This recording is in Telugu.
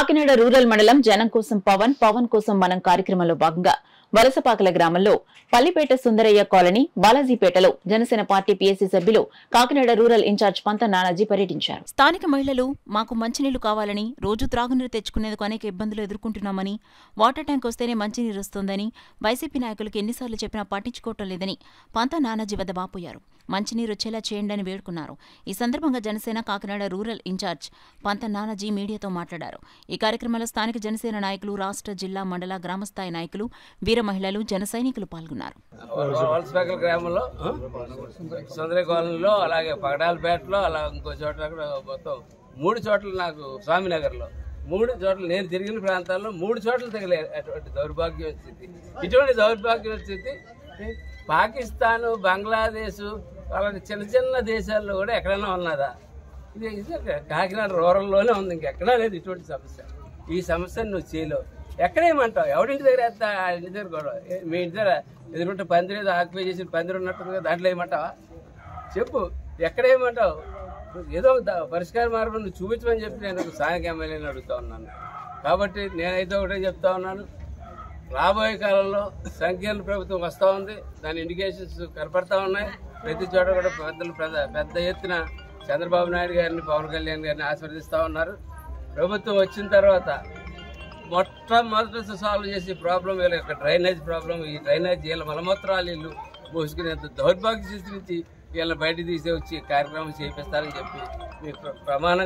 కాకినాడ రూరల్ మండలం జనం కోసం పవన్ పవన్ కోసం మనం కార్యక్రమంలో భాగంగా వలసపాకల గ్రామంలో పల్లిపేట సుందరయ్య కాలనీ బాలాజీపేటలో జనసేన పార్టీ పీఎస్సీ సభ్యులు కాకినాడ రూరల్ ఇన్ఛార్జ్ పంత నానాజీ పర్యటించారు. స్థానిక మహిళలు మాకు మంచినీళ్లు కావాలని, రోజు త్రాగునీరు తెచ్చుకునేందుకు అనేక ఇబ్బందులు ఎదుర్కొంటున్నామని, వాటర్ ట్యాంక్ వస్తేనే మంచినీరు వస్తోందని వైసీపీ నాయకులకు ఎన్నిసార్లు చెప్పినా పట్టించుకోవటం లేదని పంత నానాజీ వద్ద వాపోయారు. మంచినీరు వచ్చేలా చేయండి అని వేడుకున్నారు. ఈ సందర్భంగా జనసేన కాకినాడ రూరల్ ఇన్ఛార్జ్ పంత నానాజీ మీడియాతో మాట్లాడారు. ఈ కార్యక్రమంలో స్థానిక జనసేన నాయకులు, రాష్ట్ర, జిల్లా, మండల, గ్రామస్థాయి నాయకులు, వీర మహిళలు, జన సైనికులు పాల్గొన్నారు. వలసపాకల గ్రామంలో సుందరయ్య కాలనీలో, అలాగే పగడాలపేటలో, అలా ఇంకో చోట్ల మొత్తం 3 చోట్ల నాకు స్వామినగర్లో 3 చోట్ల నేను తిరిగిన ప్రాంతాల్లో 3 చోట్ల తగిలే అటువంటి దౌర్భాగ్య స్థితి. ఇటువంటి దౌర్భాగ్య స్థితి పాకిస్తాన్, బంగ్లాదేశ్ అలాంటి చిన్న చిన్న దేశాల్లో కూడా ఎక్కడైనా ఉన్నదా? ఇది కాకినాడ రూరల్లోనే ఉంది, ఇంకెక్కడా లేదు ఇటువంటి సమస్య. ఈ సమస్యను నువ్వు చేయలేవు. ఎక్కడేమంటావు? ఎవడింటి దగ్గర వేస్తా? ఇంటి దగ్గర కూడా మీ ఇంటి దగ్గర ఎదురుంటే పందిరి ఏదో ఆక్యుపై చేసిన పందిరి ఉన్నట్టు దాంట్లో ఏమంటావా? చెప్పు, ఎక్కడేమంటావు? ఏదో పరిష్కార మార్గం నువ్వు చూపించమని చెప్పి నేను స్థానిక ఎమ్మెల్యేని అడుగుతా ఉన్నాను. కాబట్టి నేనైతే ఒకటే చెప్తా ఉన్నాను, రాబోయే కాలంలో సంకీర్ణ ప్రభుత్వం వస్తూ ఉంది. దాని ఇండికేషన్స్ కనపడతా ఉన్నాయి. ప్రతి చోట కూడా పెద్ద ఎత్తున చంద్రబాబు నాయుడు గారిని, పవన్ కళ్యాణ్ గారిని ఆశీర్వదిస్తూ ఉన్నారు. ప్రభుత్వం వచ్చిన తర్వాత మొట్టమొదటి సాల్వ్ చేసే ప్రాబ్లం వీళ్ళ యొక్క డ్రైనేజ్ ప్రాబ్లం. ఈ డ్రైనేజ్ వీళ్ళ మలమూత్రాలు ఇల్లు మోసుకునేంత దౌర్భాగ్య స్థితి నుంచి వీళ్ళని బయట తీసే వచ్చి కార్యక్రమం చేపిస్తారని చెప్పి మీకు ప్రమాణం